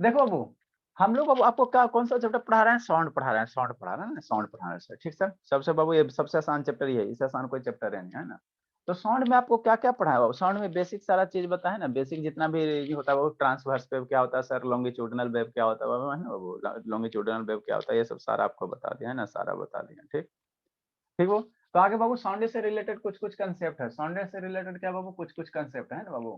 देखो बाबू, हम लोग बाबू आपको क्या कौन सा चैप्टर पढ़ा रहे हैं? साउंड पढ़ा रहे हैं, साउंड पढ़ा रहे हैं ना, साउंड पढ़ा रहे हैं सर, ठीक सर? सबसे बाबू ये सबसे आसान चैप्टर ये है, इससे आसान कोई चैप्टर है नहीं, है ना? तो साउंड में आपको क्या-क्या पढ़ाया बाबू? साउंड में बेसिक सारा चीज़ बताया ना, बेसिक जितना भी ये होता है वो ट्रांसवर्स वेव क्या होता है सर, लॉन्गिट्यूडिनल वेव क्या होता है बाबू, है ना बाबू? लॉन्गिट्यूडिनल वेव क्या होता है, ये सब सारा आपको बता दिया, है ना? सारा बता दिया, ठीक? ठीक हो? तो आगे बाबू साउंड से रिलेटेड कुछ-कुछ कांसेप्ट है। साउंड से रिलेटेड क्या बाबू कुछ-कुछ कांसेप्ट है ना बाबू?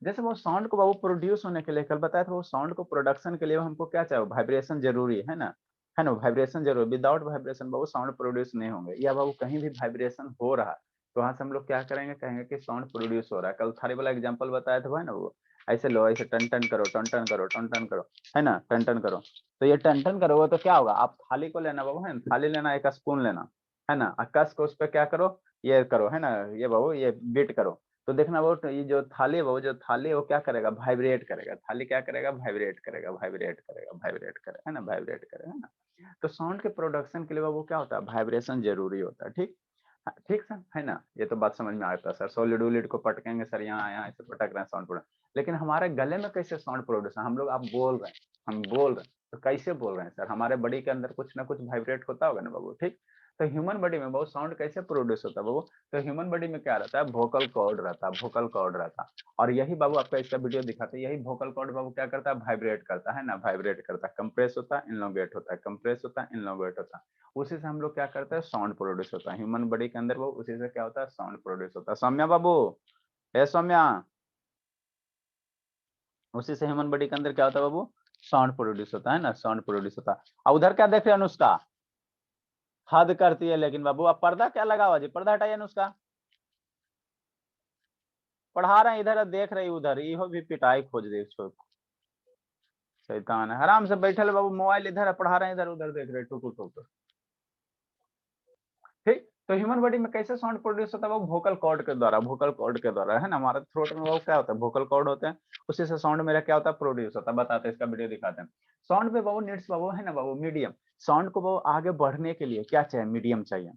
जैसे वो साउंड को बाबू प्रोड्यूस होने के लिए कल बताया था वो साउंड को प्रोडक्शन के लिए हमको क्या चाहिए? वाइब्रेशन ज़रूरी है ना? है ना? वाइब्रेशन ज़रूरी विदाउट वाइब्रेशन बाबू साउंड प्रोड्यूस नहीं होंगे या बाबू कहीं भी वाइब्रेशन हो रहा है, तो वहाँ से हम लोग क्या करेंगे? कहेंगे कि साउंड प्रोड्यूस हो रहा है। कल थाली वाला एग्ज़ाम्पल बताया था वो है ना वो? ऐसे लो, ऐसे टन-टन करो, टन-टन करो, टन-टन करो, है ना? टन-टन करो। तो ये टन-टन करोगे तो क्या होगा? आप थाली को लेना बाबू है ना? थाली लेना, एक स्पून लेना। है ना? कस के उसपे क्या करो, ये करो, है ना? ये बाबू ये बीट करो। तो देखना बाबू ये जो थाली है बाबू, जो थाली है वो क्या करेगा? वाइब्रेट करेगा। थाली क्या करेगा? वाइब्रेट करेगा, वाइब्रेट करेगा, वाइब्रेट करेगा, है ना? वाइब्रेट करेगा, है ना? तो साउंड के प्रोडक्शन के लिए बाबू क्या होता है? वाइब्रेशन ज़रूरी होता है, ठीक? हाँ, ठीक सर, है ना? ये तो बात समझ में आता है सर। सॉलिड-वॉलिड को पटकेंगे सर यहाँ-यहाँ ऐसे पटक रहे हैं साउंड प्रोडक्ट। लेकिन हमारे गले में कैसे साउंड प्रोड्यूस हम लोग आप बोल रहे हैं, हम बोल रहे हैं, तो कैसे बोल रहे हैं सर? हमारे बॉडी के अंदर कुछ ना कुछ वाइब्रेट होता होगा ना बाबू, ठीक? तो ह्यूमन बॉडी में बहुत साउंड कैसे प्रोड्यूस होता है बाबू? तो ह्यूमन बॉडी में क्या रहता है? वोकल कॉर्ड रहता है, वोकल कॉर्ड रहता है। और यही बाबू आपका इसका वीडियो दिखाते हैं, यही वोकल कॉर्ड बाबू क्या करता है? वाइब्रेट करता है ना, वाइब्रेट करता है, कंप्रेस होता है, इनलोंगेट होता है, कंप्रेस होता है, इनलोंगेट होता है। उसी से हम लोग क्या करते हैं? साउंड प्रोड्यूस होता है। ह्यूमन बॉडी के अंदर वो उसी से क्या होता है? साउंड प्रोड्यूस होता है। सौम्या बाबू, ए सौम्या, उसी से ह्यूमन बॉडी के अंदर क्या होता है बाबू? साउंड प्रोड्यूस होता है ना, साउंड प्रोड्यूस होता है। और उधर क्या देख रहे हैं अनुष्का? हद करती है लेकिन बाबू, अब पर्दा क्या लगा हुआ जी? पर्दा हटाइए अनुष्का। पढ़ा रहे हैं इधर देख रही उधर, इहो भी पिटाई खोज रही छो शैतान है। आराम से बैठल है बाबू, मोबाइल इधर है, पढ़ा रहे हैं इधर-उधर देख रहे टुकुर-टुकुर। ठीक? तो ह्यूमन बॉडी में कैसे साउंड प्रोड्यूस होता है वो वोकल कॉर्ड के द्वारा, वोकल कॉर्ड के द्वारा, है ना? हमारे थ्रोट में वो क्या होता है? वोकल कॉर्ड होते हैं, उसी से साउंड मेरा क्या होता है? प्रोड्यूस होता है। बताते हैं, इसका वीडियो दिखाते हैं। साउंड पे बाबू नीड्स बाबू है ना बाबू मीडियम। साउंड को बाबू आगे बढ़ने के लिए क्या चाहिए? मीडियम चाहिए।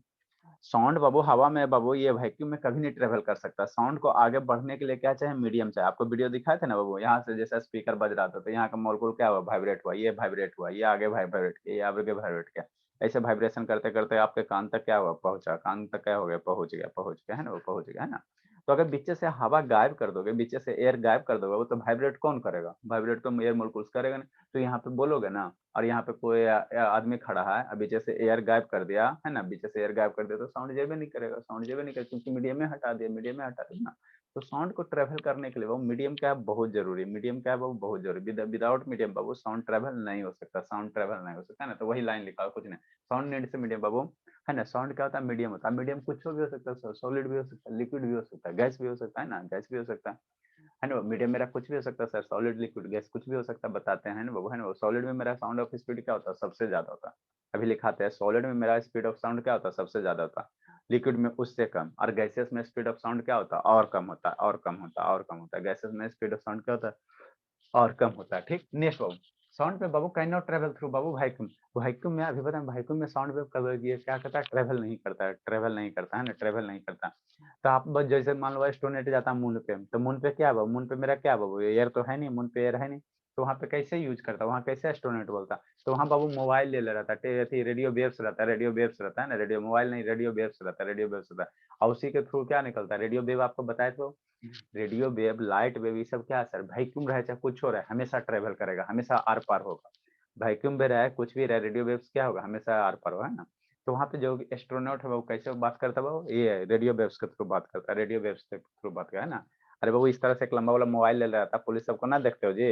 साउंड बाबू हवा में बाबू ये वैक्यूम में कभी नहीं ट्रेवल कर सकता। साउंड को आगे बढ़ने के लिए क्या चाहिए? मीडियम चाहिए। आपको वीडियो दिखाए थे ना बाबू, यहाँ से जैसा स्पीकर बज रहा था, तो यहाँ का मॉलिक्यूल क्या हुआ? वाइब्रेट हुआ, ये वाइब्रेट हुआ, ये आगे वाइब्रेट किया, ये आगे वाइब्रेट किया। ऐसे वाइब्रेशन करते-करते आपके कान तक क्या हुआ? पहुँचा। कान तक क्या हो गया? पहुँच गया, है ना? वो पहुँच गया, है ना? तो अगर बीचे से हवा गायब कर दोगे, बीचे से एयर गायब कर दोगे, वो तो वाइब्रेट कौन करेगा? वाइब्रेट तो एयर मॉलिक्यूल्स करेगा नहीं। तो यहाँ पे बोलोगे ना, और यहाँ पे कोई आदमी खड़ा है, अब बीचे से एयर गायब कर दिया, है ना? बीचे से एयर गायब कर दिया तो साउंड जेबे नहीं करेगा, साउंड जेबे नहीं करेगा क्योंकि मीडियम में हटा दिया, मीडियम में हटा दिया ना। तो साउंड को ट्रैवल करने के लिए वो मीडियम क्या है? बहुत ज़रूरी है। मीडियम क्या है बाबू? बहुत ज़रूरी। विदाउट मीडियम बाबू साउंड ट्रैवल नहीं हो सकता, साउंड ट्रैवल नहीं हो सकता, है ना? तो वही लाइन लिखा है, कुछ नहीं। साउंड नीड्स से मीडियम बाबू, है ना? साउंड क्या होता है? मीडियम होता है। मीडियम कुछ भी हो सकता है, सॉलिड भी हो सकता है, लिक्विड भी हो सकता है, गैस भी हो सकता है ना? गैस भी हो सकता है ना? मीडियम मेरा कुछ भी हो सकता है सर, सॉलिड, लिक्विड, गैस कुछ भी हो सकता है, बताते हैं ना बाबू, है ना? सॉलिड में मेरा साउंड ऑफ स्पीड क्या होता है? सबसे ज़्यादा होता है। अभी लिखाते हैं सॉलिड में मेरा स्पीड ऑफ साउंड क्या होता है? सबसे ज़्यादा होता है। लिक्विड में उससे कम, और गैसेस में स्पीड ऑफ साउंड क्या होता है? और कम होता है, और कम होता है, और कम होता है। गैसेस में स्पीड ऑफ साउंड क्या होता है? और कम होता है, ठीक? नेक्स्ट बाबू, साउंड में बाबू कैन नॉट ट्रैवल थ्रू बाबू वैक्यूम। वैक्यूम में अभी पता है वैक्यूम में साउंड वेव कब ये क्या करता है? ट्रैवल नहीं करता है, ट्रैवल नहीं करता है ना, ट्रैवल नहीं करता। तो आप बस जैसे मान लो एस्ट्रोनॉट जाता है मून पे, तो मून पे क्या है बाबू? मून पे मेरा क्या है बाबू? एयर तो है नहीं, मून पे एयर है नहीं। तो वहाँ पे कैसे यूज करता है? वहाँ कैसे एस्ट्रोनॉट बोलता है? तो वहाँ बाबू मोबाइल ले रहता है, रेडियो वेव्स रहता है, रेडियो वेव्स रहता है ना, रेडियो मोबाइल नहीं, रेडियो वेव्स रहता है, रेडियो वेव्स रहता है। और उसी के थ्रू क्या निकलता है? रेडियो वेव आपको बताए तो, रेडियो वेव, लाइट वेव, ये सब क्या है सर? वैक्यूम रहे चाहे कुछ हो रहा है, हमेशा ट्रेवल करेगा, हमेशा आर पार होगा। वैक्यूम भी रहे, कुछ भी रहे, रेडियो वेव्स क्या होगा? हमेशा आर पार होगा, है ना? तो वहाँ पे जो एस्ट्रोनॉट है वो कैसे बात करता है वो? ये रेडियो वेव्स के थ्रू बात करता है, रेडियो वेव्स के थ्रू बात करता है ना? अरे बाबू इस तरह से एक लंबा वाला मोबाइल ले रहा था, पुलिस सबको ना देखते हो जी,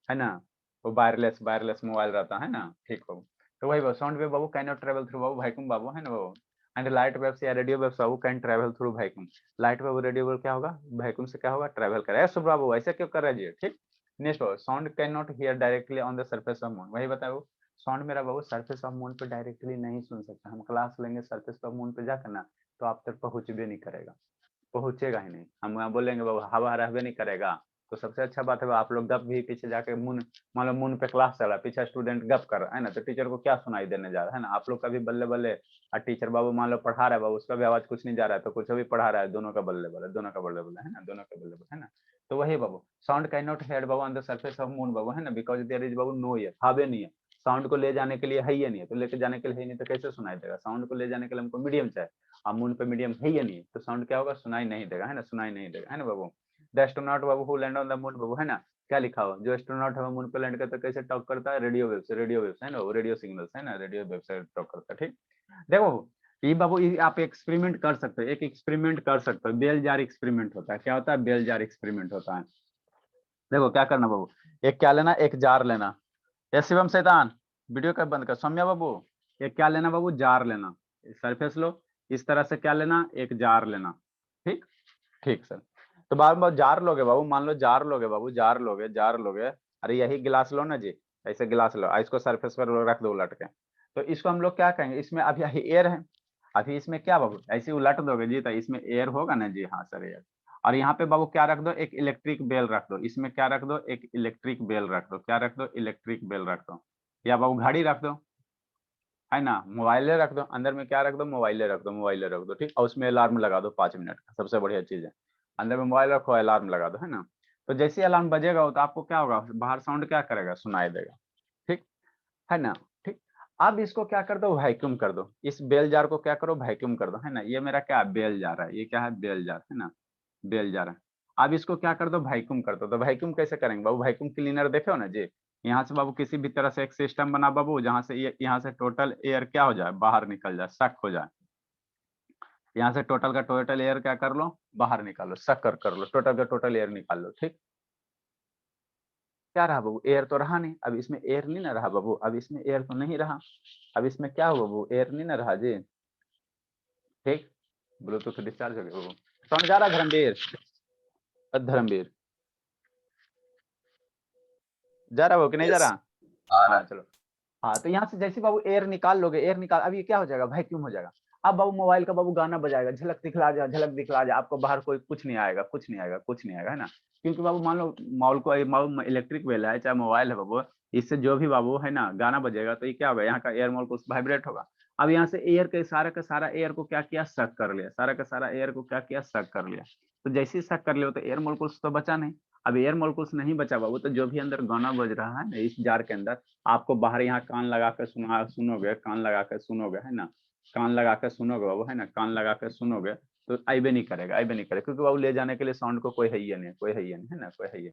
है ना? वो वायरलेस वायरलेस मोबाइल रहता है ना, ठीक बाबू। तो वही बाबू साउंड वेव बाबू कैन नॉट ट्रेवल थ्रू बाबू वैक्यूम बाबू, है ना बाबू? एंड लाइट वेव्स या रेडियो वेव्स बाबू can travel through vacuum. Light wave radio wave क्या होगा? वैक्यूम से क्या होगा? ट्रैवल करेगा। सुब्रा बाबू ऐसे क्यों कर रहे जी? ठीक। नेक्स्ट बाबू, sound can not here directly on the surface of moon. वही बताओ, साउंड मेरा बाबू सरफेस ऑफ मून पे डायरेक्टली नहीं सुन सकता। हम क्लास लेंगे सरफेस ऑफ मून पे जाकर ना, तो आप तक पहुंच भी नहीं करेगा, पहुँचेगा ही नहीं। हम वहाँ बोलेंगे बाबू हवा रहबे नहीं करेगा। तो सबसे अच्छा बात है आप लोग गप भी पीछे जाके मून, मान लो मून पे क्लास चल रहा है, पीछे स्टूडेंट गप कर रहा है ना, तो टीचर को क्या सुनाई देने जा रहा है ना? आप लोग का भी बल्ले बल्ले, और टीचर बाबू मान लो पढ़ा रहा है बाबू, उसका भी आवाज कुछ नहीं जा रहा है, तो कुछ भी पढ़ा रहा है, दोनों का बल्ले बल्ले, दोनों का बल्ले बल्ले, है ना? दोनों का बल्ले बल्ले, है ना? तो वही बाबू, साउंड कैन नॉट हेड बाबू on the surface of moon बाबू, है ना, बिकॉज देयर इज बाबू नो ईयर, हवा नहीं है, साउंड को ले जाने के लिए है ही नहीं है, तो लेके जाने के लिए है ही नहीं, तो कैसे सुनाई देगा? साउंड को ले जाने के लिए हमको मीडियम चाहिए, अब मून पे मीडियम है ही नहीं, तो साउंड क्या होगा? सुनाई नहीं देगा, है ना, सुनाई नहीं देगा, है ना बाबू। द एस्ट्रोनॉट बाबू who land on the moon बाबू, है ना, क्या लिखा हुआ? जो एस्ट्रोनॉट है मून पे लैंड करता है कैसे टॉक करता है? रेडियो वेव से, रेडियो वेव है ना, वो रेडियो सिग्नल्स है ना, रेडियो वेव से टॉक करता है। ठीक, देखो ये बाबू, ये आप एक्सपेरिमेंट कर सकते हो, एक एक्सपेरिमेंट कर सकते हो, बेल जार एक्सपेरिमेंट होता है। क्या होता है? बेल जार एक्सपेरिमेंट होता है। देखो क्या करना बाबू, एक क्या लेना, एक जार लेना। ये शिवम शैतान, वीडियो का बंद कर। सौम्या बाबू, एक क्या लेना बाबू? जार लेना, सरफेस लो, इस तरह से क्या लेना? एक जार लेना। ठीक, ठीक सर। तो बार बार जार लोगे बाबू, मान लो जार लोगे बाबू, जार लोगे, जार लोगे, अरे यही गिलास लो ना जी, ऐसे गिलास लो, इसको सरफेस पर रख दो उलट के। तो इसको हम लोग क्या कहेंगे? इसमें अभी एयर है, अभी इसमें क्या बाबू, ऐसे उलट दोगे जी तो इसमें एयर होगा ना जी, हाँ सर एयर। और यहाँ पे बाबू क्या रख दो? एक इलेक्ट्रिक बेल रख दो, इसमें क्या रख दो? एक इलेक्ट्रिक बेल रख दो, क्या रख दो? इलेक्ट्रिक बेल रख दो, या बाबू घड़ी रख दो, है ना, मोबाइले रख दो, अंदर में क्या रख दो? मोबाइले रख दो, मोबाइले रख दो। ठीक, और उसमें अलार्म लगा दो 5 मिनट का, सबसे बढ़िया चीज है, अंदर में मोबाइल रखो, अलार्म लगा दो, है ना। तो जैसे ही अलार्म बजेगा तो आपको क्या होगा? बाहर साउंड क्या करेगा? सुनाई देगा। ठीक, है ना। ठीक, अब इसको क्या कर दो? वैक्यूम कर दो, इस बेल जार को क्या करो? वैक्यूम कर दो, है ना। ये मेरा क्या बेल जार है, ये क्या है? बेल जार, है ना, बेल जार है। अब इसको क्या कर दो? वैक्यूम कर दो। तो वैक्यूम कैसे करेंगे बाबू? वैक्यूम क्लीनर देखे हो ना जी, यहाँ से बाबू किसी भी तरह से एक सिस्टम बना बाबू, जहां से ये यहाँ से टोटल एयर क्या हो जाए? बाहर निकल जाए, सक हो जाए। यहाँ से टोटल का टोटल एयर क्या कर लो? बाहर निकालो, सक कर लो, टोटल का टोटल एयर निकाल लो। ठीक, क्या रहा बाबू? एयर तो रहा नहीं, अब इसमें एयर नहीं ना रहा बाबू, अब इसमें एयर तो नहीं रहा, अब इसमें क्या हुआ बाबू? एयर नहीं ना रहा जी। ठीक, ब्लूटूथ डिस्चार्ज हो गया बाबू। समझ आ रहा धर्मवीर? धर्मवीर जा रहा हो कि नहीं जा यस रहा? आ रहा हाँ है। चलो। हाँ, तो यहाँ से जैसे बाबू एयर निकाल लोगे, एयर निकाल, अब ये क्या हो जाएगा? वैक्यूम हो जाएगा। अब बाबू मोबाइल का बाबू गाना बजाएगा, झलक दिखला जा, झलक दिखला जा, आपको बाहर कोई कुछ नहीं आएगा, कुछ नहीं आएगा, कुछ नहीं आएगा, है ना। क्योंकि बाबू मान लो मॉल को इलेक्ट्रिक वेल है, चाहे मोबाइल है बाबू, इससे जो भी बाबू है ना गाना बजेगा, तो ये क्या होगा? यहाँ का एयर मॉल को वाइब्रेट होगा। अब यहाँ से एयर के सारा का सारा एयर को क्या किया? सक कर लिया, सारा का सारा एयर को क्या किया? सक कर लिया। तो जैसे ही सक कर लिया तो एयर मोलकुल्स तो बचा नहीं। अब एयर मोलकुल्स नहीं बचा बाबू, तो जो भी अंदर गाना बज रहा है ना इस जार के अंदर, आपको बाहर यहाँ कान लगा कर सुनोगे, कान लगा कर सुनोगे, है ना, कान लगा कर सुनोगे बाबू, है ना, कान लगा कर सुनोगे, तो आइबे नहीं करेगा, आइबे नहीं करेगा, क्योंकि बाबू ले जाने के लिए साउंड को कोई है ही नहीं, कोई है ही नहीं, है ना, कोई है ही।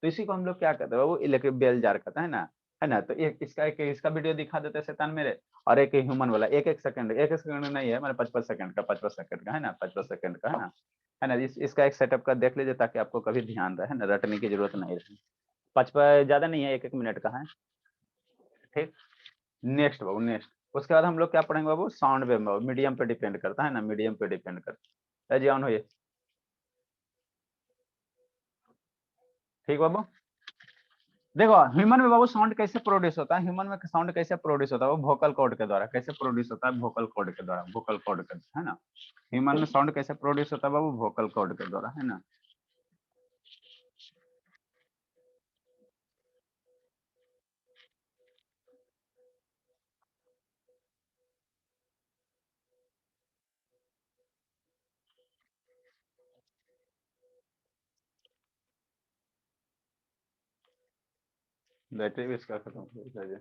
तो इसी को हम लोग क्या कहते हैं बाबू? इलेक्ट्रिक बेल जार कहते हैं ना, है ना। तो एक इसका वीडियो दिखा देते हैं शैतान मेरे, और एक ह्यूमन वाला, एक एक सेकंड नहीं है, मैंने 55 सेकंड का, 55 सेकंड का, है ना, 55 सेकंड का, है ना। इसका एक सेटअप का देख लीजिए, ताकि आपको कभी ध्यान रहे, है ना, रटने की जरूरत नहीं रहे। 55 ज्यादा नहीं है, 1 1 मिनट का है। ठीक, नेक्स्ट बाबू, नेक्स्ट। उसके बाद हम लोग क्या पढ़ेंगे बाबू? साउंड वेव बाबू, मीडियम पे डिपेंड करता है ना, मीडियम पे डिपेंड करता है जी। ऑन होइए। ठीक बाबू, देखो ह्यूमन में बाबू साउंड कैसे प्रोड्यूस होता है? ह्यूमन में साउंड कैसे प्रोड्यूस होता है? वो वोकल कॉर्ड के द्वारा। कैसे प्रोड्यूस होता है? वोकल कॉर्ड के द्वारा, वोकल कॉर्ड के, है ना। ह्यूमन में साउंड कैसे प्रोड्यूस होता है बाबू? वोकल कॉर्ड के द्वारा, है ना। बैटरी भी इसका खत्म हो जाएगा।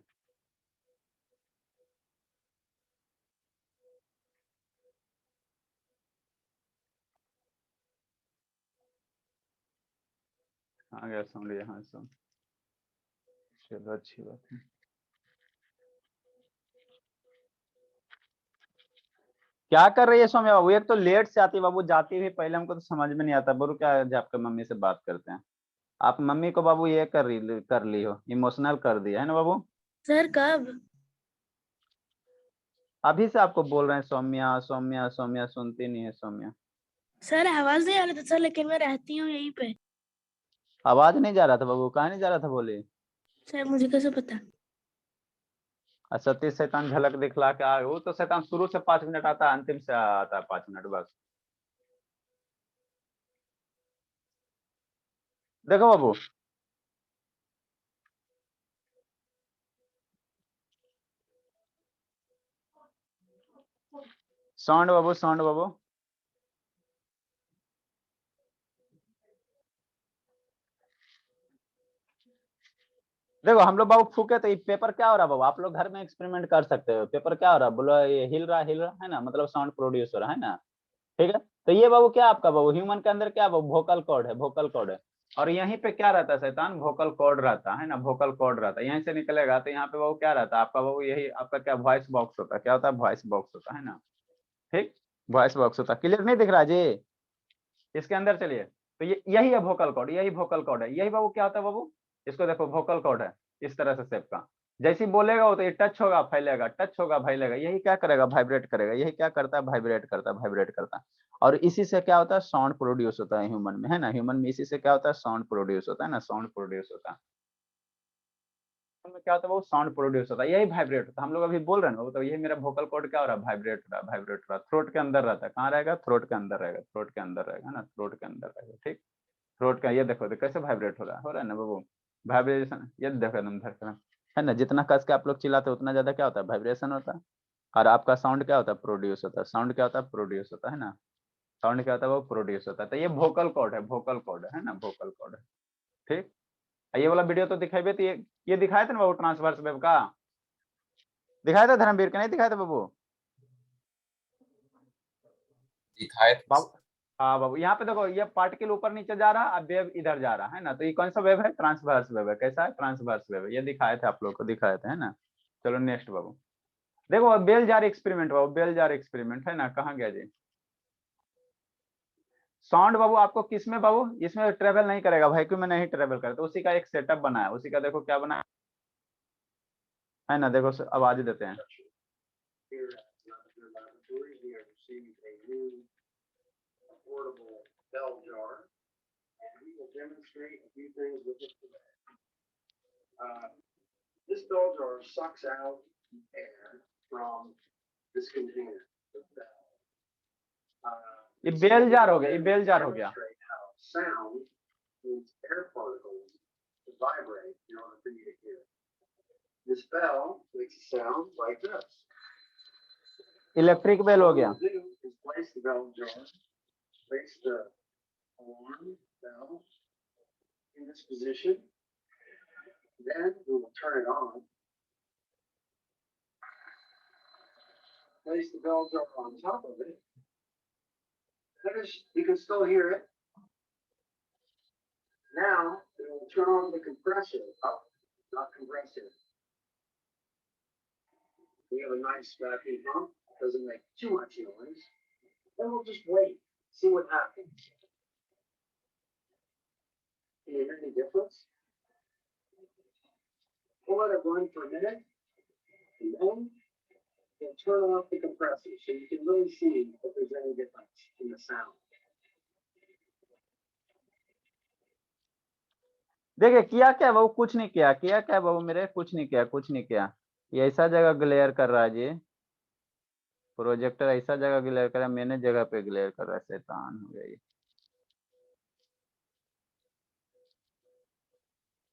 आ गया साउंड यहाँ से। चलो अच्छी बात है। क्या कर रही है सौम्या बाबू? एक तो लेट से आती है बाबू, जाती हुई पहले हमको तो समझ में नहीं आता, बोलो क्या है, आपके मम्मी से बात करते हैं। आप मम्मी को बाबू ये कर ली हो, इमोशनल कर दिया है ना बाबू। सर कब? अभी से आपको बोल रहे हैं सौम्या सौम्या सौम्या, सुनती नहीं है सौम्या। सर आवाज नहीं आ रहा था सर, लेकिन मैं रहती हूँ यहीं पे। आवाज नहीं जा रहा था बाबू, कहाँ नहीं जा रहा था बोली? सर मुझे कैसे पता? सतीश शैतान झलक दिखला के आ, वो तो शैतान शुरू से 5 मिनट आता है, अंतिम से आता है 5 मिनट बस। देखो बाबू, साउंड बाबू, साउंड बाबू, देखो हम लोग बाबू फूके तो ये पेपर क्या हो रहा है बाबू, आप लोग घर में एक्सपेरिमेंट कर सकते हो। पेपर क्या हो रहा है, बोलो ये हिल रहा है ना, मतलब साउंड प्रोड्यूस हो रहा है ना। ठीक है, तो ये बाबू क्या आपका बाबू ह्यूमन के अंदर क्या बाबू वोकल कॉर्ड है, वोकल कॉर्ड है। और यहीं पे क्या रहता है शैतान, वोकल कॉर्ड रहता है ना, वोकल कॉर्ड रहता है, यहीं से निकलेगा तो यहाँ पे बाबू क्या रहता है आपका बाबू, यही आपका क्या वॉइस बॉक्स होता है, क्या होता है वॉइस बॉक्स होता है ना। ठीक, वॉइस बॉक्स होता है, क्लियर नहीं दिख रहा जी। इसके अंदर चलिए, तो ये यही है वोकल कॉर्ड, यही वोकल कॉर्ड है, यही बाबू क्या होता है बाबू, इसको देखो वोकल कॉर्ड है इस तरह से शेप का। जैसे ही बोलेगा वो तो ये टच होगा फैलेगा, टच होगा फैलेगा, यही क्या करेगा वाइब्रेट करेगा, यही क्या करता है वाइब्रेट करता है, वाइब्रेट करता है। और इसी से क्या होता है साउंड प्रोड्यूस होता है ह्यूमन में, है ना, ह्यूमन में इसी से क्या होता है साउंड प्रोड्यूस होता है ना, साउंड प्रोड्यूस होता है। में क्या होता है वो साउंड प्रोड्यूस होता है, यही वाइब्रेट होता है। हम लोग अभी बोल रहे हैं ना, तो यही मेरा वोकल कॉर्ड क्या हो रहा है, वाइब्रेट हो रहा है, वाइब्रेट हो रहा है, थ्रोट के अंदर रहता है, कहाँ रहेगा, थ्रोट के अंदर रहेगा, थ्रोट के अंदर रहेगा ना, थ्रोट के अंदर रहेगा। ठीक, थ्रोट का ये देखो, कैसे वाइब्रेट हो रहा है ना बाबू, वाइब्रेशन ये देखो एकदम धड़कन, है ना, जितना कस के आप लोग चिल्लाते हो उतना ज्यादा क्या होता है वाइब्रेशन होता है। और आपका साउंड क्या होता है प्रोड्यूस होता है, साउंड क्या होता है प्रोड्यूस होता है ना, साउंड क्या होता है वो प्रोड्यूस होता है। तो ये वोकल कॉर्ड है, वोकल कॉर्ड है ना, वोकल कॉर्ड है। ठीक, ये वाला वीडियो तो दिखाई तो ये दिखाए थे ना बाबू ट्रांसवर्स वेव का, दिखाया था धर्मवीर का, नहीं दिखाया था बाबू। दिखाए थे। बाबू हाँ बाबू, यहाँ पे देखो ये पार्टिकल ऊपर नीचे जा रहा है, अब वेव इधर जा रहा है ना, तो ये कौन सा वेव है, ट्रांसवर्स वेव है। कैसा है, ट्रांसवर्स वेव है, ये दिखाए थे आप लोग को, दिखाए थे, है ना। चलो नेक्स्ट बाबू, देखो बेल जार एक्सपेरिमेंट बाबू, बेल जार एक्सपेरिमेंट है ना, कहाँ गया जी। साउंड बाबू आपको किस में बाबू, इसमें ट्रेवल नहीं करेगा, वैक्यूम में नहीं ट्रेवल करेगा, तो उसी का एक सेटअप बना है, उसी का देखो क्या बना है ना, देखो आवाज देते हैं। This bell jar sucks out air from this container. ये बेल जार हो गया, ये बेल जार हो गया। Sound needs air particles to vibrate in order for you to hear it. This bell makes a sound like this. Electric bell हो गया। What we'll do is place the bell jar, place the alarm bell in this position. Then we will turn it on. Place the bell jar on top of it. You can still hear it. Now it will turn on the compressor up, not compressor. We have a nice vacuum pump, doesn't make too much noise. Then we'll just wait, see what happens. Can you hear any difference? We'll let it run for a minute, and then we'll turn off the compressor so you can really see if there's any difference in the sound. देखिए किया क्या बाबू, कुछ नहीं किया, किया क्या बाबू मेरे, कुछ नहीं किया, कुछ नहीं किया। ये ऐसा जगह ग्लेयर कर रहा है जी, प्रोजेक्टर ऐसा जगह ग्लेयर कर रहा है, मैंने जगह पे ग्लेयर कर रहा है, शैतान हो गया ये।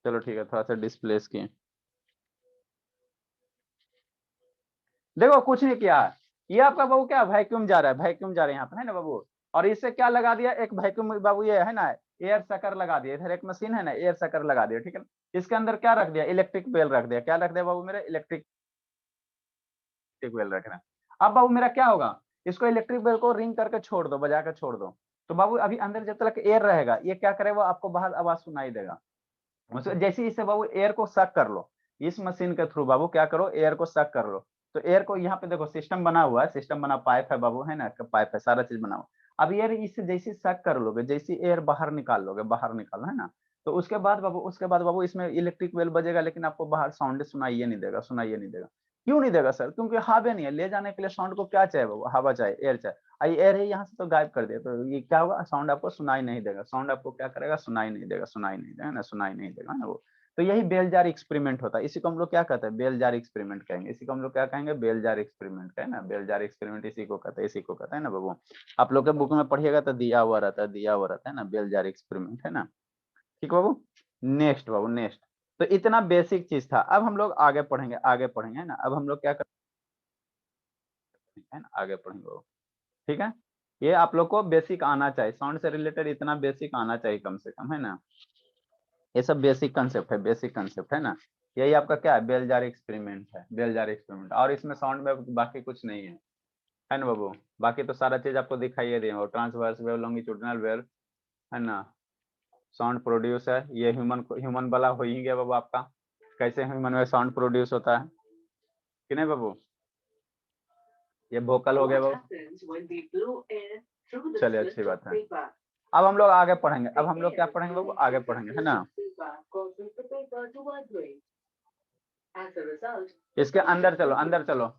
चलो ठीक है, थोड़ा सा डिस्प्लेस किए, देखो कुछ नहीं किया। ये आपका बाबू क्या वैक्यूम जा रहा है, वैक्यूम जा रहा है यहाँ पे, है ना बाबू। और इससे क्या लगा दिया, एक वैक्यूम बाबू ये है ना, एयर सकर लगा दिया, इधर एक मशीन है ना, एयर सकर लगा दिया। ठीक है, इसके अंदर क्या रख दिया, इलेक्ट्रिक बेल रख दिया, क्या रख दिया बाबू मेरे, इलेक्ट्रिक बेल रखना। अब बाबू मेरा क्या होगा, इसको इलेक्ट्रिक बेल को रिंग करके छोड़ दो, बजा कर छोड़ दो, तो बाबू अभी अंदर जब तक एयर रहेगा ये क्या करेगा, आपको बाहर आवाज सुनाई देगा। जैसे इसे बाबू एयर को सक कर लो, इस मशीन के थ्रू बाबू क्या करो, एयर को सक कर लो। तो एयर को यहाँ पे देखो सिस्टम बना हुआ है, सिस्टम बना, पाइप है बाबू, है ना, पाइप है, सारा चीज बना हुआ। अब एयर इससे जैसे सक कर लोगे, जैसे एयर बाहर निकाल लोगे, बाहर निकालना है ना, तो उसके बाद बाबू इसमें इलेक्ट्रिक बेल बजेगा, लेकिन आपको बाहर साउंड सुनाइए नहीं देगा, सुनाइए नहीं देगा। क्यों नहीं देगा सर, क्योंकि हवा नहीं है, ले जाने के लिए साउंड को क्या चाहिए बाबू, हवा चाहिए, एयर चाहिए। एयर है यहाँ से तो गायब कर दिया, तो ये क्या होगा, साउंड आपको सुनाई नहीं देगा, साउंड आपको क्या करेगा, सुनाई नहीं देगा, सुनाई नहीं देगा ना, सुनाई नहीं देगा ना वो। तो यही बेल जार एक्सपेरिमेंट होता है, इसी को हम लोग क्या कहते हैं, बेल जार एक्सपेरिमेंट कहेंगे, इसी को हम लोग क्या कहेंगे, बेल जार एक्सपेरिमेंट है ना, बेल जार एक्सपेरिमेंट इसी को कहते हैं, इसी को कहते हैं ना बाबू। आप लोग के बुक में पढ़िएगा तो दिया हुआ रहता है, दिया हुआ रहता है ना, बेल जार एक्सपेरिमेंट है ना। ठीक बाबू, नेक्स्ट बाबू, नेक्स्ट। तो इतना बेसिक चीज था, अब हम लोग आगे पढ़ेंगे, आगे पढ़ेंगे, है ना, अब हम लोग क्या करेंगे, है ना, आगे पढ़ेंगे बाबू। ठीक है, ये आप लोग को बेसिक आना चाहिए, साउंड से रिलेटेड इतना बेसिक आना चाहिए कम से कम, है ना। ये सब बेसिक कंसेप्ट है, बेसिक कंसेप्ट है ना। यही आपका क्या है, बेल जार एक्सपेरिमेंट है, बेल जार एक्सपेरिमेंट। और इसमें साउंड में बाकी कुछ नहीं है ना बाबू। बाकी तो सारा चीज आपको दिखाई दे वो ट्रांसवर्स वेव, लॉन्गिट्यूडिनल वेव, है ना। साउंड प्रोड्यूस है, ये ह्यूमन वाला हो ही गया बाबू आपका, कैसे ह्यूमन में साउंड प्रोड्यूस होता है कि नहीं बाबू। ये वोकल हो गया बाबू। चलिए अच्छी बात है। अब हम लोग आगे पढ़ेंगे, अब हम लोग क्या पढ़ेंगे बाबू, आगे पढ़ेंगे, है ना। इसके अंदर चलो, अंदर चलो।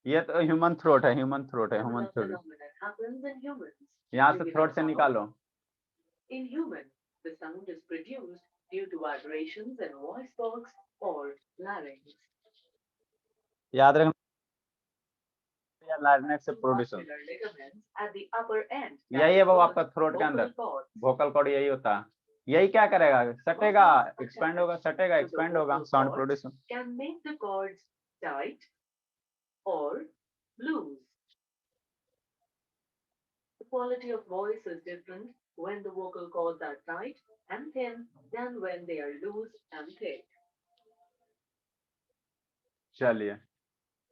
ये तो ह्यूमन थ्रोट है, ह्यूमन थ्रोट है, ह्यूमन थ्रोट। यहाँ से थ्रोट से निकालो। In human, the sound is produced due to vibrations in voice box or larynx. याद रखना, लार्नेक्स से प्रोड्यूस होता Muscular ligaments at the upper end. यही है वो आपका थ्रोट के अंदर वोकल कॉर्ड, यही होता है। यही क्या करेगा, सटेगा, एक्सपेंड होगा, सटेगा, एक्सपेंड होगा, sound produce. Can make the cords tight or loose. The quality of voice is different when the vocal cords are tight and thin than when they are loose and thick. चलिए,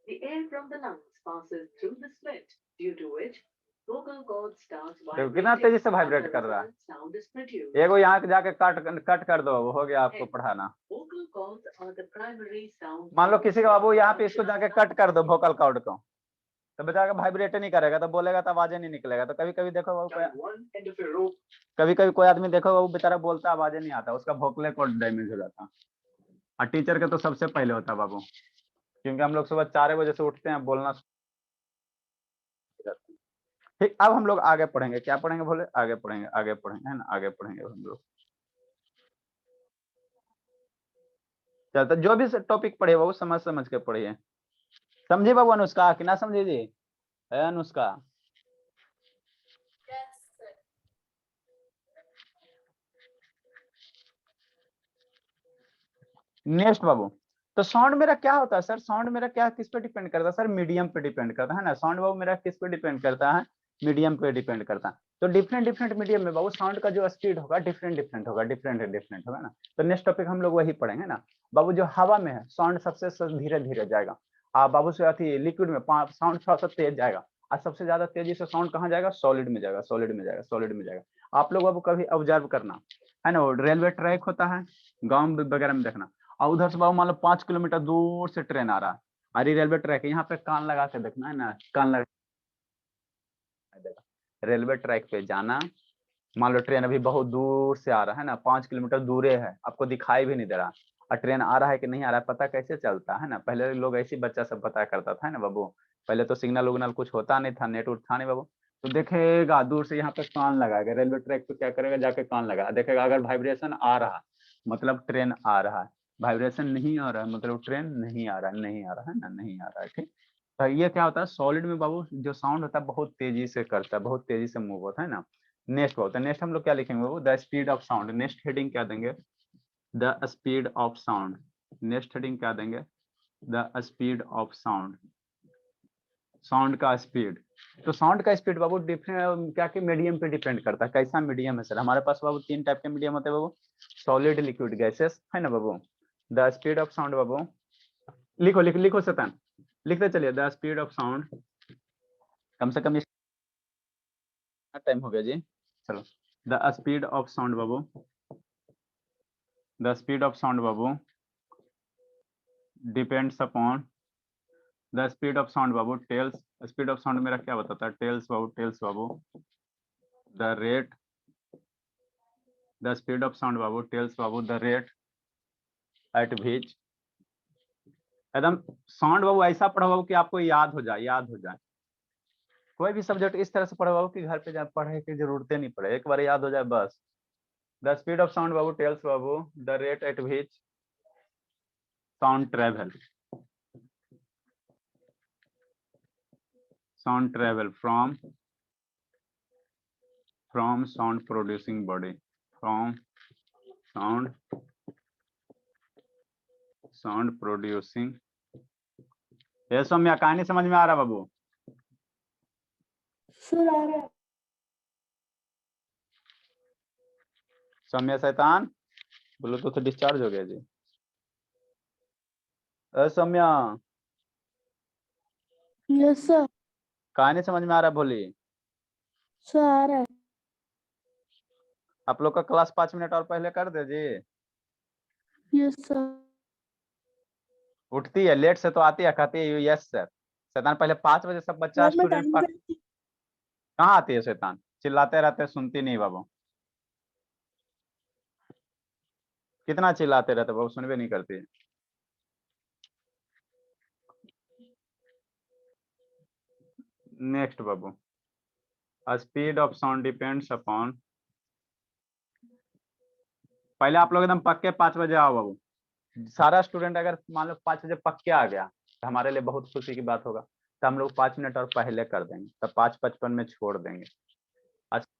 The air from the lungs passes through the slit, due to which vocal cords start देखो कितना तेजी से vibrate कर रहा है। sound is produced. एगो यहाँ के जाके कट कर दो, वो हो गया आपको पढ़ाना। Vocal cords are the primary sound. मान लो किसी का बाबू यहाँ पे इसको जाके कट कर दो वोकल कॉर्ड को, तो बेचारा वाइब्रेट नहीं करेगा, तो बोलेगा तो आवाजें नहीं निकलेगा। तो कभी कभी देखो बाबू, कभी कभी कोई आदमी देखो बाबू बेचारा बोलता आवाजें नहीं आता, उसका वोकल कॉर्ड डैमेज हो जाता। और टीचर के तो सबसे पहले होता बाबू, क्योंकि हम लोग सुबह 4 बजे से उठते हैं, बोलना। ठीक, अब हम लोग आगे पढ़ेंगे, क्या पढ़ेंगे बोले, आगे पढ़ेंगे, आगे पढ़ेंगे, है ना, आगे पढ़ेंगे हम लोग। चलता जो भी टॉपिक पढ़े वो समझ समझ के पढ़िए, समझे बाबू। अनुष्का कि ना समझे जी, है अनुष्का। नेक्स्ट बाबू, तो साउंड मेरा क्या होता है सर, साउंड मेरा क्या किस पे डिपेंड करता है सर, मीडियम पे डिपेंड करता है ना। साउंड बाबू मेरा किस पे डिपेंड करता है, मीडियम पे डिपेंड करता है। तो डिफरेंट डिफरेंट मीडियम में बाबू साउंड का जो स्पीड होगा डिफरेंट डिफरेंट होगा, डिफरेंट डिफरेंट होगा ना। तो नेक्स्ट टॉपिक हम लोग वही पढ़ेंगे ना बाबू। जो हवा में है साउंड सबसे धीरे धीरे जाएगा, बाबू से अति लिक्विड में साउंड थोड़ा सा तेज जाएगा, और सबसे ज्यादा तेजी से साउंड कहाँ जाएगा, सॉलिड में जाएगा, सॉलिड में जाएगा, सॉलिड में जाएगा। आप लोग बाबू कभी ऑब्जर्व करना, है ना। रेलवे ट्रैक होता है गाँव वगैरह में, देखना। और उधर से बाबू मान लो 5 किलोमीटर दूर से ट्रेन आ रहा है, अरे रेलवे ट्रैक है, यहाँ पे कान लगा के देखना, है ना, कान लगा रेलवे ट्रैक पे जाना। मान लो ट्रेन अभी बहुत दूर से आ रहा है ना, 5 किलोमीटर दूरे है, आपको दिखाई भी नहीं दे रहा, और ट्रेन आ रहा है कि नहीं आ रहा है पता कैसे चलता है ना। पहले लोग ऐसी बच्चा सब पता करता था, है ना बाबू। पहले तो सिग्नल उग्नल कुछ होता नहीं था, नेट उठ था नहीं बाबू। तो देखेगा दूर से, यहाँ पे कान लगाएगा, रेलवे ट्रैक पे क्या करेगा, जाके कान लगा देखेगा। अगर वाइब्रेशन आ रहा मतलब ट्रेन आ रहा है, वाइब्रेशन नहीं आ रहा है मतलब ट्रेन नहीं आ रहा है, नहीं आ रहा है ना, नहीं आ रहा है। ठीक, तो ये क्या होता है सॉलिड में बाबू, जो साउंड होता है बहुत तेजी से करता है, बहुत तेजी से मूव होता है ना। नेक्स्ट बहुत है, नेक्स्ट हम लोग क्या लिखेंगे बाबू, the speed of sound. Next heading क्या देंगे, the speed of sound. Next heading क्या देंगे, the speed of sound, sound का स्पीड। तो साउंड का स्पीड बाबू डिफरेंट क्या कि मीडियम पे डिपेंड करता है। कैसा मीडियम है सर, हमारे पास बाबू 3 टाइप के मीडियम होते हैं बाबू, सॉलिड, लिक्विड, गैसेस, है ना बाबू। द स्पीड ऑफ साउंड बाबू लिखो, लिखो सतन, लिखते चलिए। द स्पीड ऑफ साउंड, कम से कम टाइम हो गया जी, चलो। द स्पीड ऑफ साउंड बाबू, द स्पीड ऑफ साउंड बाबू depends upon, the speed of sound बाबू टेल्स, स्पीड ऑफ साउंड मेरा क्या बताता है, टेल्स बाबू, टेल्स बाबू the rate, the speed of sound बाबू टेल्स बाबू द रेट एट विच, एकदम साउंड बाबू ऐसा पढ़ो बाबू कि आपको याद हो जाए, याद हो जाए। कोई भी सब्जेक्ट इस तरह से पढ़ो बाबू कि घर पे जा पढ़े की जरूरत नहीं पड़े, एक बार याद हो जाए बस। द स्पीड ऑफ साउंड बाबू टेल्स बाबू the rate at which sound travel, sound travel from sound producing body, from sound producing। ये सौम्या कहानी समझ में आ रहा बाबू, सौम्या शैतान ब्लूटूथ डिस्चार्ज हो गया जी। Saumya yes sir. कहानी समझ में आ रहा है भोली? सर आ रहा है। आप लोग का क्लास 5 मिनट और पहले कर दे जी। Yes sir. उठती है लेट से तो आती है, कहती है यस सर। शैतान पहले 5 बजे सब बच्चा सर मैं स्टूडेंट टाइम पे कहाँ आती है शैतान? चिल्लाते रहते, सुनती नहीं बाबू। कितना चिल्लाते रहते बाबू, सुनबे नहीं करती। Next Babu, speed of sound depends upon. पहले आप लोग एकदम पक्के 5 बजे आओ बाबू। सारा स्टूडेंट अगर मान लो 5 बजे पक्के आ गया तो हमारे लिए बहुत खुशी की बात होगा। तो हम लोग 5 मिनट और पहले कर देंगे, तो 5:55 में छोड़ देंगे। अच्छा,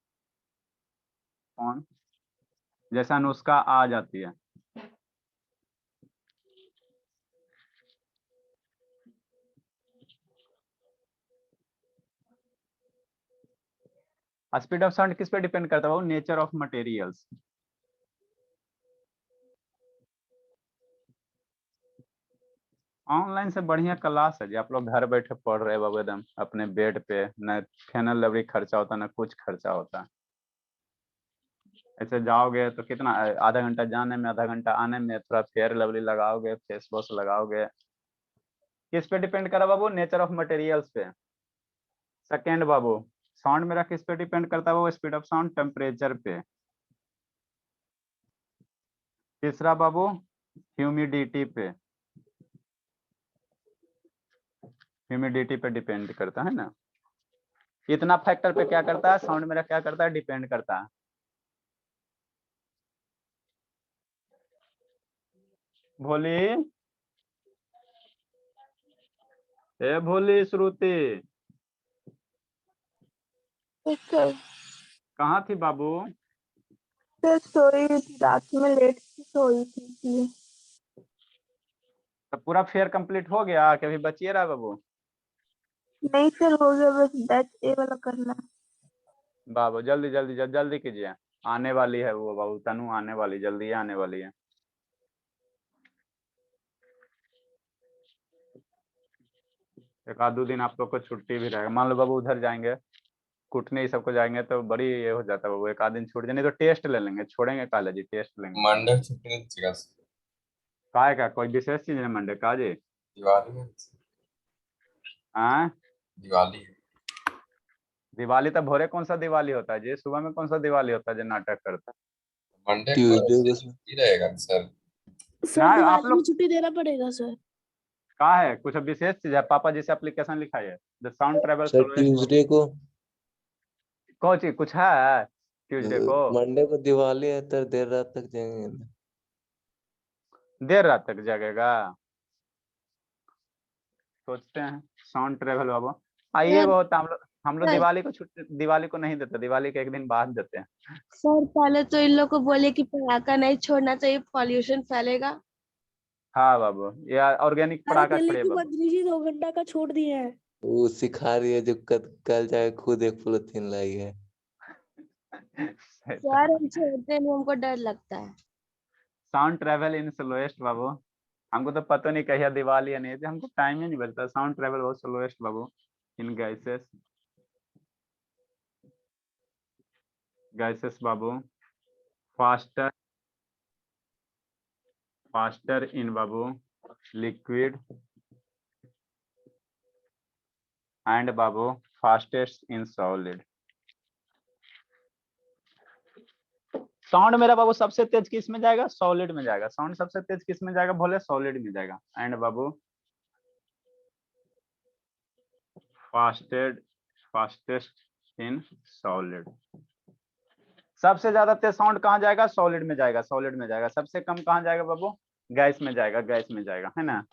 कौन जैसा अनुष्का आ जाती है। स्पीड ऑफ साउंड किस पे डिपेंड करता है बाबू? Nature of materials. ऑनलाइन से बढ़िया क्लास है जी, आप लोग घर बैठे पढ़ रहे बाबू एकदम अपने बेड पे, न फैनल लवरी खर्चा होता न कुछ खर्चा होता। ऐसे जाओगे तो कितना, आधा घंटा जाने में आधा घंटा आने में, थोड़ा फेयर लवली लगाओगे, फेस वॉश लगाओगे। किस पे डिपेंड करा बाबू? नेचर ऑफ मटेरियल्स पे। सेकेंड बाबू, साउंड मेरा किस पे डिपेंड करता है बाबू? स्पीड ऑफ साउंड टेम्परेचर पे। तीसरा बाबू, ह्यूमिडिटी पे। ह्यूमिडिटी पे डिपेंड करता है ना। इतना फैक्टर पे क्या करता है? साउंड मेरा क्या करता है? डिपेंड करता है। भोली, ए भोली श्रुति, सर। कहाँ थी बाबू? सर सोई थी, रात में लेट से सोई थी इसलिए। तो पूरा फेयर कंप्लीट हो गया कि अभी बचिए रहा बाबू? नहीं सर हो गया, बस दैट ए वाला करना है। बाबू जल्दी जल्दी जल्दी जल्दी कीजिए, आने वाली है वो बाबू, तनु आने वाली, जल्दी आने वाली है। एक आध 2 दिन आप लोग को छुट्टी भी रहेगा। मान लो बाबू उधर जाएंगे कुटने ही सबको जाएंगे तो बड़ी ये हो जाता है बाबू, एक आध दिन छूट जाए, नहीं तो टेस्ट ले लेंगे, छोड़ेंगे कॉलेज, टेस्ट लेंगे। मंडे छुट्टी नहीं दीजिएगा सर। का है क्या कोई विशेष चीज है मंडे का जी? दिवाली है। हाँ, दिवाली है। दिवाली तो भोरे कौन सा दिवाली होता है जी? सुबह में कौन सा दिवाली होता है जो नाटक करता मंडे को ट्यूसडे को छुट्टी रहेगा सर। है? सर ना आप दिवाली में लोग छुट्टी देना पड़ेगा सर। का है कुछ विशेष चीज है? पापा जी से एप्लीकेशन लिखाई है the sound travel sir Tuesday को कौन चीज कुछ है ट्यूसडे को? मंडे को दिवाली है तो देर रात तक जाएंगे ना। देर रात तक जगेगा? सोचते हैं साउंड ट्रेवल बाबू। आइए सर बहुत, हम लोग सर दिवाली को छुट्टी, दिवाली को नहीं देते, दिवाली के एक दिन बाद देते हैं। सर पहले तो इन लोग को बोले कि पटाखा नहीं छोड़ना चाहिए, पॉल्यूशन फैलेगा। हाँ बाबू, ये ऑर्गेनिक अरे पटाखा दिल्ली छोड़िए की बाबू। बदली जी 2 घंटा का छोड़ दिए हैं। वो सिखा रही है जो कल जाए खुद एक पॉलिथीन लाई है। सर हम छोड़ते नहीं, हमको डर लगता है। साउंड ट्रेवल इन स्लोएस्ट बाबू, हमको तो पता नहीं कहिया दिवाली है, नहीं हमको टाइम ही नहीं बचता। साउंड ट्रेवल बहुत slowest Babu in gases, gases Babu. Faster, faster in Babu liquid and Babu fastest in solid. Sound मेरा बाबू सबसे तेज किस में जाएगा? सॉलिड में जाएगा। साउंड सबसे तेज किस में जाएगा? बोले सॉलिड में जाएगा। And Babu fastest in solid. सबसे ज्यादा तेज साउंड कहाँ जाएगा? सॉलिड में जाएगा, सॉलिड में जाएगा। सबसे कम कहाँ जाएगा बाबू? गैस में जाएगा, गैस में जाएगा, है ना।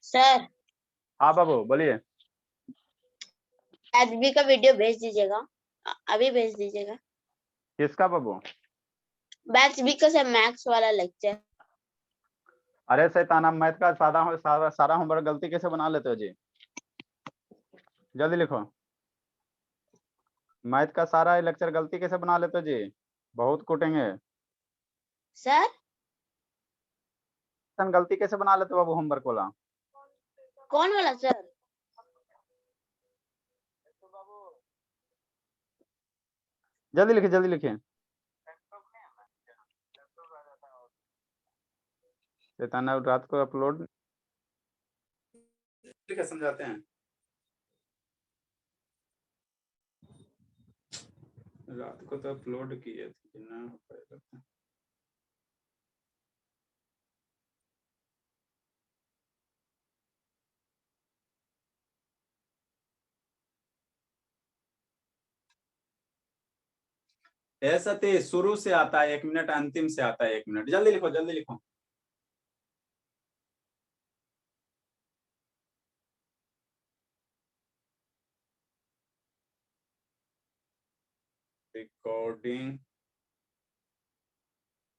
सर हाँ बाबू बोलिए। एचबी का वीडियो भेज दीजिएगा, अभी भेज दीजिएगा। किसका बाबू? बैच बी का सर मैथ्स वाला लेक्चर। अरे शैताना, मैथ का सारा होमवर्क गलती कैसे बना लेते हो जी? जल्दी लिखो, मैथ का सारा लेक्चर गलती कैसे बना लेते हो जी? बहुत कूटेंगे। सर गलती कैसे बना लेते हो बाबू होमवर्क वाला? कौन वाला सर? जल्दी लिखिए जल्दी लिखिए। चेतना रात को अपलोड लिखे समझाते हैं। रात को तो अपलोड किए थे ना हो पाएगा। ऐसा तो शुरू से आता है 1 मिनट, अंतिम से आता है 1 मिनट। जल्दी लिखो जल्दी लिखो। रिकॉर्डिंग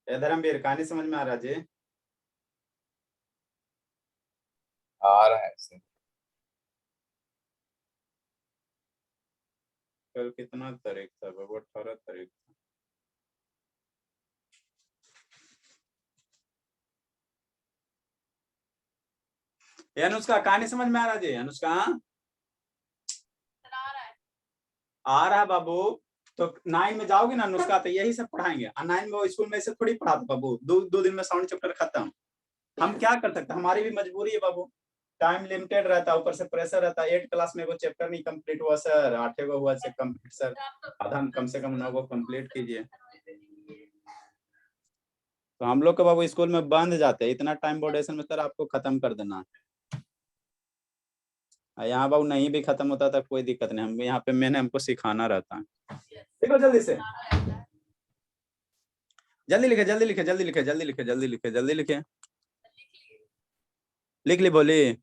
धर्मवीर कहानी समझ में आ रहा जी? आ रहा है सर। कल कितना तारीख था बाबू? 18 तारीख था। ये अनुष्का कहानी समझ में आ रहा जी? अनुष्का आ रहा है बाबू। तो 9 में जाओगे ना अनुष्का तो यही सब पढ़ाएंगे। 9 में वो स्कूल में से थोड़ी पढ़ाते बाबू। दो दिन में साउंड चैप्टर खत्म। हम क्या कर सकते हैं, हमारी भी मजबूरी है बाबू। टाइम लिमिटेड रहता है, ऊपर से प्रेशर रहता है। 8 क्लास में वो चैप्टर नहीं कंप्लीट हुआ सर, 8 गो हुआ से कंप्लीट सर। आधा कम से कम 9 गो कंप्लीट कीजिए। तो हम लोग का बाबू स्कूल में बंद जाते हैं। इतना टाइम बोर्डेशन में सर आपको खत्म कर देना। यहाँ बाबू नहीं भी खत्म होता था कोई दिक्कत नहीं। हम यहाँ पे मैंने हमको सिखाना रहता है। देखो जल्दी से जल्दी लिखे जल्दी लिखे जल्दी लिखे जल्दी लिखे जल्दी लिखे जल्दी लिखे। लिख ली बोली?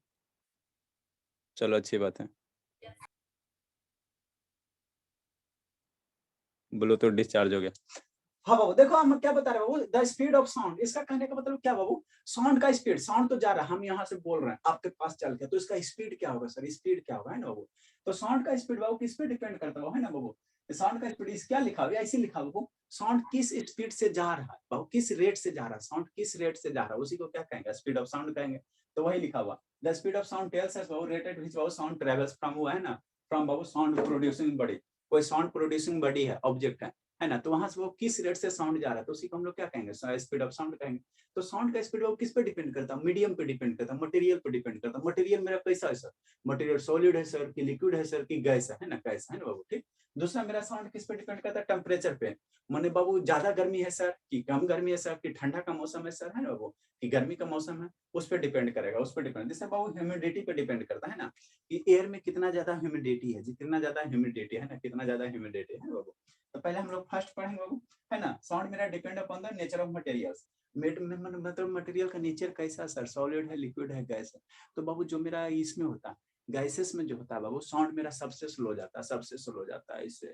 चलो अच्छी बात है। ब्लूटूथ डिस्चार्ज हो गया। हाँ बाबू देखो हम क्या बता रहे हैं बाबू, द स्पीड ऑफ साउंड। इसका कहने का मतलब क्या बाबू? साउंड का स्पीड। साउंड तो जा रहा है, हम यहाँ से बोल रहे हैं आपके पास चल के, तो इसका स्पीड क्या होगा सर? स्पीड क्या होगा, है ना बाबू? तो साउंड का स्पीड बाबू किस पे डिपेंड करता है ना बाबू? साउंड का स्पीड क्या लिखा हुआ है? ऐसे लिखा बाबू, साउंड किस स्पीड से जा रहा है बाबू, किस रेट से जा रहा है, साउंड किस रेट से जा रहा है, उसी को क्या कहेंगे? स्पीड ऑफ साउंड कहेंगे। तो वही लिखा हुआ, the speed of sound tells us Babu rate at which Babu sound travels from, हुआ है ना, from Babu sound producing body. कोई साउंड प्रोड्यूसिंग बॉडी है, ऑब्जेक्ट है ना, तो वहां से वो किस रेट से साउंड जा रहा है, तो उसी को हम लोग क्या कहेंगे? स्पीड ऑफ साउंड कहेंगे। तो साउंड का स्पीड वो किस पे डिपेंड करता है? मीडियम पे डिपेंड करता है, मटेरियल पे डिपेंड करता है। मटेरियल मेरा कैसा है सर? मटेरियल सॉलिड है सर, कि लिक्विड है सर, कि गैस है ना? गैस है ना बाबू, ठीक। दूसरा मेरा साउंड किस पे डिपेंड करता है? टेम्परेचर पे। माने बाबू ज्यादा गर्मी है सर, कि कम गर्मी है सर, कि ठंडा का मौसम है सर, है ना बाबू, कि गर्मी का मौसम है, उस पर डिपेंड करेगा, उस पर डिपेंड। जैसे बाबू ह्यूमिडिटी पे डिपेंड करता है ना, कि एयर में कितना ज्यादा ह्यूमिडिटी है, जितना ज्यादा ह्यूमिडिटी है ना, कितना ज्यादा ह्यूमिडिटी है बाबू। तो पहले हम लोग फर्स्ट पढ़ेंगे बाबू, है ना। साउंड मेरा depend upon the nature of materials. मतलब मटेरियल का नेचर कैसा सर? सॉलिड है, लिक्विड है, गैस है। तो बाबू जो मेरा इसमें होता है, गैसेस में जो होता है बाबू, साउंड मेरा सबसे स्लो जाता है, सबसे स्लो जाता है, इससे।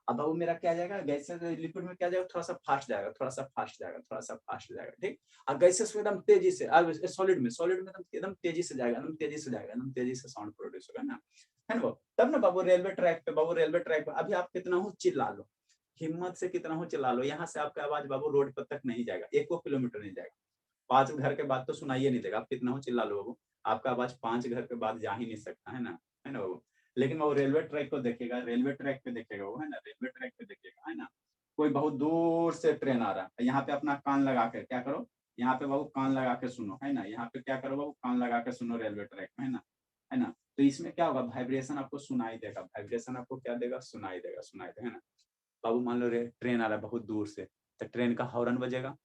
अब बाबू मेरा क्या जाएगा? गैसेस लिक्विड में क्या जाएगा? थोड़ा सा फास्ट जाएगा, थोड़ा सा फास्ट जाएगा, थोड़ा सा फास्ट जाएगा, ठीक। और गैसेस में एकदम तेजी से, सॉलिड में एकदम तेजी से जाएगा, एकदम तेजी से जाएगा, एकदम तेजी से साउंड प्रोड्यूस होगा ना, है ना। तब ना बाबू रेलवे ट्रैक पे, बाबू रेलवे ट्रैक पे अभी आप कितना हो चिल्ला लो, हिम्मत से कितना हो चिल्ला लो, यहाँ से आपका आवाज बाबू रोड पर तक नहीं जाएगा, 1 किलोमीटर नहीं जाएगा। 5 घर के बाद तो सुनाइए नहीं देगा, आप कितना हो चिल्ला लो बाबू, आपका आवाज 5 घर के बाद जा ही नहीं सकता, है ना बाबू। लेकिन वो रेलवे ट्रैक को देखेगा, रेलवे ट्रैक पे देखेगा वो, है ना, रेलवे ट्रैक पे देखेगा, है ना। कोई बहुत दूर से ट्रेन आ रहा है, यहाँ पे अपना कान लगा के क्या करो, यहाँ पे बाबू कान लगा के सुनो, है ना, यहाँ पे क्या करो बाबू, कान लगा के सुनो रेलवे ट्रैक में, है ना। तो इसमें क्या होगा? वाइब्रेशन आपको सुनाई देगा, वाइब्रेशन आपको क्या देगा? सुनाई देगा, है ना बाबू। मान लो ट्रेन आ रहा है बहुत दूर से, तो ट्रेन का हॉर्न बजेगा,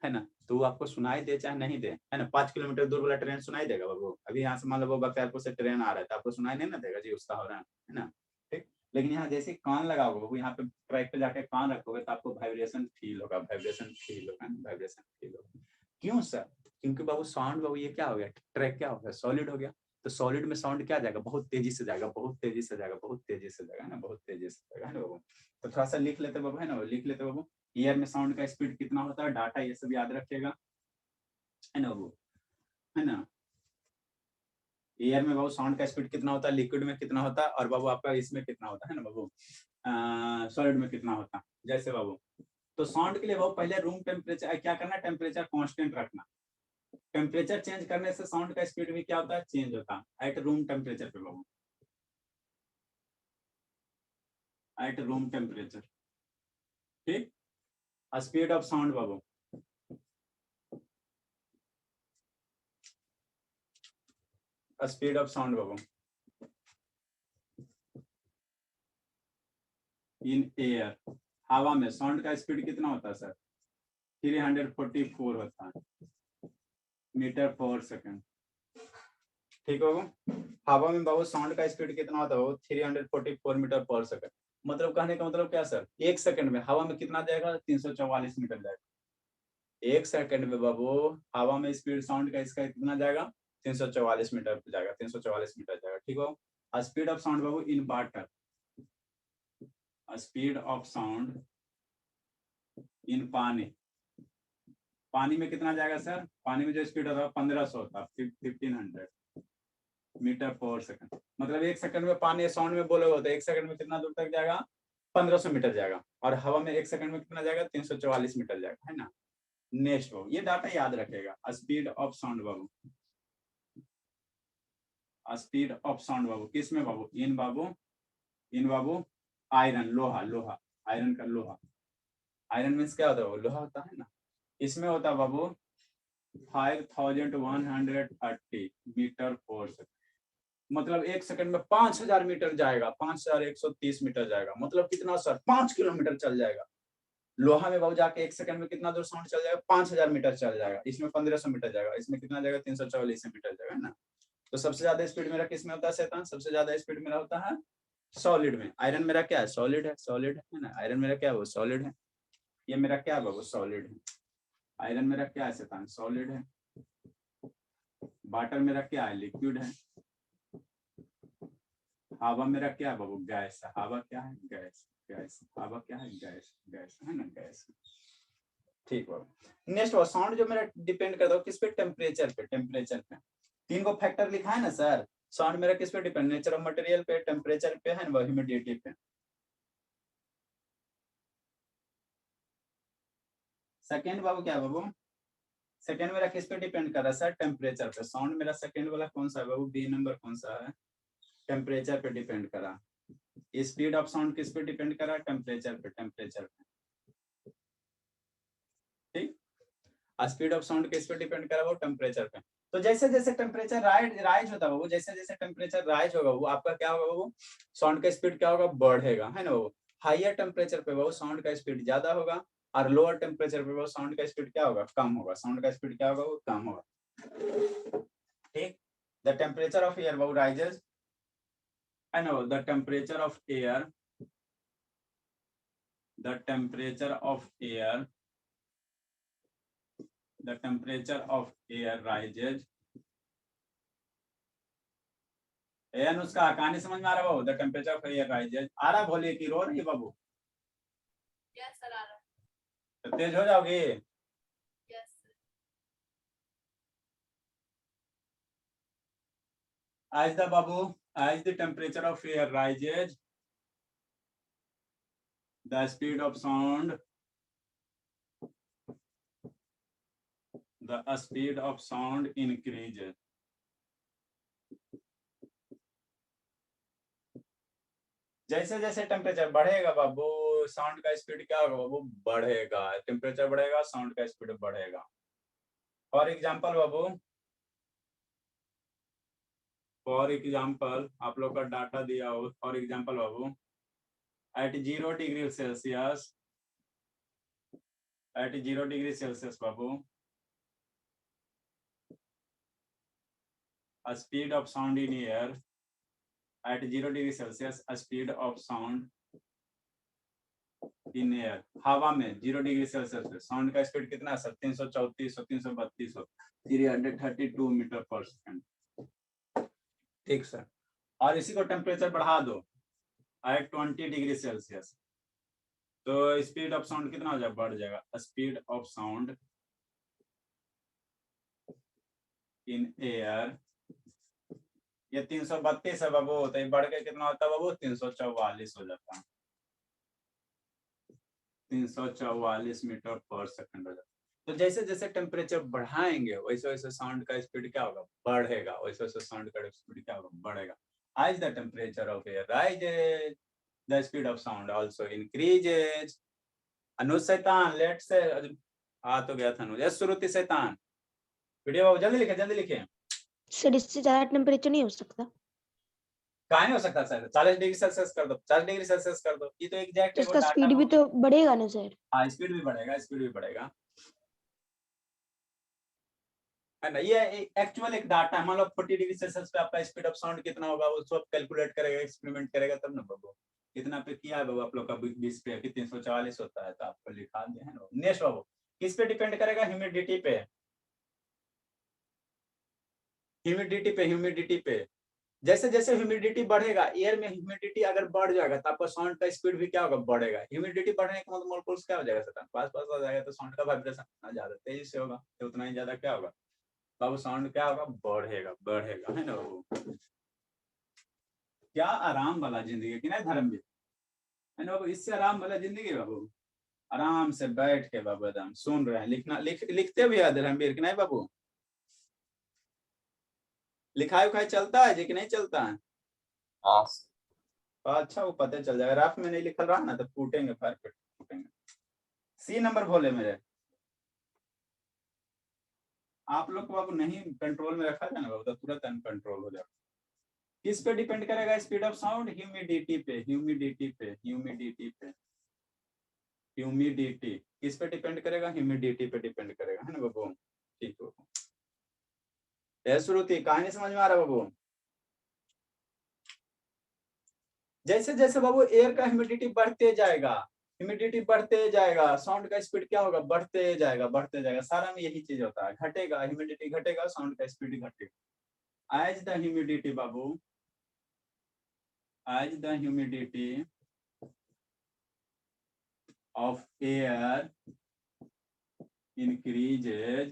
है ना, तो वो आपको सुनाई दे चाहे नहीं दे, है ना। 5 किलोमीटर दूर वाला ट्रेन सुनाई देगा बाबू। अभी यहाँ से मान लो वो बख्तियारपुर से ट्रेन आ रहा है, तो आपको सुनाई नहीं ना देगा जी उसका हॉर्न, है ना, ठीक। लेकिन यहाँ जैसे कान लगाओगे बाबू, यहाँ पे ट्रैक पे जाके कान रखोगे, तो आपको वाइब्रेशन फील होगा, वाइब्रेशन फील होगा। क्यों सर? क्योंकि बाबू साउंड बाबू ये क्या हो गया? ट्रैक क्या हो गया? सॉलिड हो गया। तो सॉलिड में साउंड क्या जाएगा? बहुत तेजी से जाएगा, बहुत तेजी से जाएगा, बहुत तेजी से जाएगा, है ना, बहुत तेजी से जाएगा, है ना बाबू। तो थोड़ा सा लिख लेते बाबू, है ना, लिख लेते बाबू। एयर में साउंड का स्पीड कितना होता है, डाटा ये सब याद रखिएगा, है ना बाबू, है ना। एयर में बाबू साउंड का स्पीड कितना होता है, लिक्विड में कितना होता है, और बाबू आपका इसमें कितना होता है ना बाबू, सॉलिड में कितना होता है, जैसे बाबू। तो साउंड के लिए बाबू पहले रूम टेम्परेचर क्या करना, टेम्परेचर कांस्टेंट रखना, टेम्परेचर चेंज करने से साउंड का स्पीड भी क्या होता है, चेंज होता है एट रूम टेम्परेचर पे बाबू, एट रूम टेम्परेचर। ठीक, स्पीड ऑफ साउंड बाबू, speed of sound Babu in air, हवा में साउंड का स्पीड कितना होता है सर, 344 होता है मीटर पर सेकंड। ठीक है बाबू, हवा में बाबू साउंड का स्पीड कितना होता है बाबू, 344 मीटर पर सेकंड। मतलब कहने का मतलब क्या सर, एक सेकंड में हवा में कितना जाएगा, 344 मीटर जाएगा। एक सेकंड में बाबू हवा में स्पीड साउंड का इसका कितना जाएगा, 344 मीटर पे जाएगा, 344 मीटर जाएगा। ठीक है, speed of sound Babu in water, speed of sound in पानी, पानी में कितना जाएगा सर, पानी में जो स्पीड होता है 1500 होता है, 1500 मीटर पर सेकंड। मतलब एक सेकंड में पानी साउंड में बोले होते एक सेकंड में कितना दूर तक जाएगा, 1500 मीटर जाएगा, और हवा में एक सेकंड में कितना जाएगा, 344 मीटर जाएगा, है ना। नेक्स्ट बाबू, ये डाटा याद रखेगा, स्पीड ऑफ साउंड बाबू, स्पीड ऑफ साउंड बाबू किस में बाबू, इन बाबू आयरन, लोहा, लोहा, आयरन का लोहा, आयरन मीन्स क्या होता है, लोहा होता है ना। इसमें होता है बाबू 5130 मीटर पर सेकंड। मतलब एक सेकंड में 5000 मीटर जाएगा, 5130 मीटर जाएगा। मतलब कितना सर, 5 किलोमीटर चल जाएगा। लोहा में बाबू जाके एक सेकंड में कितना दूर साउंड चल जाएगा, 5000 मीटर चल जाएगा। इसमें 1500 मीटर जाएगा, इसमें कितना जाएगा, 344 मीटर जाएगा, है ना। तो सबसे ज्यादा स्पीड मेरा किस में होता है शैतान, सबसे ज्यादा स्पीड मेरा होता है सॉलिड में। आयरन मेरा क्या है, सॉलिड है, सॉलिड है ना। आयरन मेरा क्या है, वो सॉलिड है। ये मेरा क्या है बाबू, सॉलिड है। आयरन मेरा क्या है शैतान, सॉलिड है। वाटर मेरा क्या है, लिक्विड है। हवा मेरा क्या है बाबू, गैस है। हवा क्या है, गैस, गैस। हवा क्या है, गैस, गैस है ना, गैस। ठीक बाबू। नेक्स्ट वो साउंड जो मेरा डिपेंड करता है किस पे, टेम्परेचर पे, टेम्परेचर पे। 3 को फैक्टर लिखा है ना सर, साउंड मेरा किस पे डिपेंड, नेचर ऑफ मटेरियल पे, टेम्परेचर पे है ना, ह्यूमिडिटी पे। सेकेंड बाबू क्या है बाबू, सेकेंड मेरा किस पे डिपेंड कर रहा है सर, टेम्परेचर पे। साउंड मेरा सेकेंड वाला कौन सा है बाबू, बी नंबर कौन सा है, टेम्परेचर पे डिपेंड करा। स्पीड ऑफ साउंड किस पे डिपेंड करा, टेम्परेचर पे, टेम्परेचर पे। ठीक, स्पीड ऑफ साउंड किस पे डिपेंड करा, वो टेम्परेचर पे। तो जैसे जैसे टेम्परेचर राइज होता है वो, जैसे जैसे टेम्परेचर राइज होगा वो आपका क्या होगा वो, साउंड का स्पीड क्या होगा, बढ़ेगा, है ना। वो हाइयर टेम्परेचर पे वो साउंड का स्पीड ज्यादा होगा, और लोअर टेम्परेचर पे वो साउंड का स्पीड क्या होगा, कम होगा। साउंड का स्पीड क्या होगा, वो कम होगा। ठीक, द टेम्परेचर ऑफ एयर वो rises, I know the temperature of air, the temperature of air, the temperature of air rises. Anushka कहानी समझ में आ रहा बाबू, the temperature of air rises। आ रहा, बोलिए कि रो रही है बाबू। Yes sir, आ रहा है। तो तेज हो जाओगी। Yes sir. As the babu, as the temperature of air rises, the speed of sound, the speed of sound increases. जैसे जैसे टेम्परेचर बढ़ेगा बाबू, साउंड का स्पीड क्या होगा बाबू, बढ़ेगा। टेम्परेचर बढ़ेगा, साउंड का स्पीड बढ़ेगा। For example Babu, for example आप लोग का डाटा दिया हो, for example Babu, at 0 degree Celsius, at 0 degree Celsius Babu, a speed of sound in air, at 0 degree Celsius, a speed of sound in air, हवा में 0 degree Celsius पे sound का speed कितना है सर, 334, 332, 332 मीटर पर second. ठीक sir, और इसी को टेम्परेचर बढ़ा दो एट 20 डिग्री सेल्सियस, तो स्पीड ऑफ साउंड कितना हो जाएगा, बढ़ जाएगा। Speed of sound in air, ये 332 है बाबू, तो ये बढ़ के कितना होता है बाबू, 344 हो जाता है। 344 मीटर पर सेकंड हो जाता है। तो जैसे जैसे टेम्परेचर बढ़ाएंगे वैसे वैसे साउंड का स्पीड क्या होगा, बढ़ेगा, वैसे वैसे साउंड का स्पीड क्या होगा, बढ़ेगा। as the temperature of air rises the speed of sound also increases। अनुज शैतान लेट से आ तो गया था अनुज। श्रुति शैतान वीडियो बाबू जल्दी लिखे जल्दी लिखे। सर इससे ज्यादा टेम्परेचर नहीं हो सकता। कहाँ नहीं हो सकता सर, 40 डिग्री सेल्सियस कर दो, 50 डिग्री सेल्सियस कर दो, ये तो एग्जैक्ट तो है वो इसका डाटा। स्पीड भी तो बढ़ेगा ना सर। हाँ स्पीड भी बढ़ेगा, स्पीड भी बढ़ेगा, है ना। ये एक्चुअल एक डाटा है। मान लो 40 डिग्री सेल्सियस पे आपका स्पीड ऑफ साउंड कितना होगा, उसको आप कैलकुलेट करेगा, एक्सपेरिमेंट करेगा तब ना बाबू। कितना पे किया है बाबू आप लोग का 20 पे, 340 होता है तो आपको लिखा दिया है ना। नेक्स्ट बाबू किस पे डिपेंड करेगा, ह्यूमिडिटी पे, ह्यूमिडिटी पे, ह्यूमिडिटी पे। जैसे जैसे ह्यूमिडिटी बढ़ेगा, एयर में ह्यूमिडिटी अगर बढ़ जाएगा तो आपका साउंड का स्पीड भी क्या होगा, बढ़ेगा। ह्यूमिडिटी बढ़ने का मतलब मोलकुल्स क्या हो जाएगा सर, पास पास हो जाएगा, तो साउंड का वाइब्रेशन उतना ज्यादा तेजी से होगा, तो उतना ही ज्यादा क्या होगा बाबू, साउंड क्या होगा, बढ़ेगा, बढ़ेगा, है ना बाबू। क्या आराम वाला जिंदगी कि नहीं धर्मवीर, है ना बाबू। इससे आराम वाला जिंदगी बाबू, आराम से बैठ के बाबू एकदम सुन रहे हैं, लिखना लिखते भी है धर्मवीर कि नहीं बाबू। लिखाई उखाई चलता है जी कि नहीं चलता है। हाँ अच्छा वो पता चल जाएगा, रफ में नहीं लिखल रहा ना तो फूटेंगे, परफेक्ट फूटेंगे। सी नंबर बोले मेरे, आप लोग को बाबू नहीं कंट्रोल में रखा जाए ना बाबू तो तुरंत अनकंट्रोल हो जाएगा। किस पे डिपेंड करेगा स्पीड ऑफ साउंड, ह्यूमिडिटी पे, ह्यूमिडिटी पे, ह्यूमिडिटी पे, ह्यूमिडिटी किस पे डिपेंड करेगा, ह्यूमिडिटी पे डिपेंड करेगा, है ना बाबू। ठीक है बाबू। श्रुति कहानी समझ में आ रहा है बाबू। जैसे जैसे बाबू एयर का ह्यूमिडिटी बढ़ते जाएगा, ह्यूमिडिटी बढ़ते जाएगा, साउंड का स्पीड क्या होगा, बढ़ते जाएगा, बढ़ते जाएगा। सारा में यही चीज होता है, घटेगा ह्यूमिडिटी, घटेगा साउंड का स्पीड घटेगा। एज द ह्यूमिडिटी बाबू, as the humidity of air increases,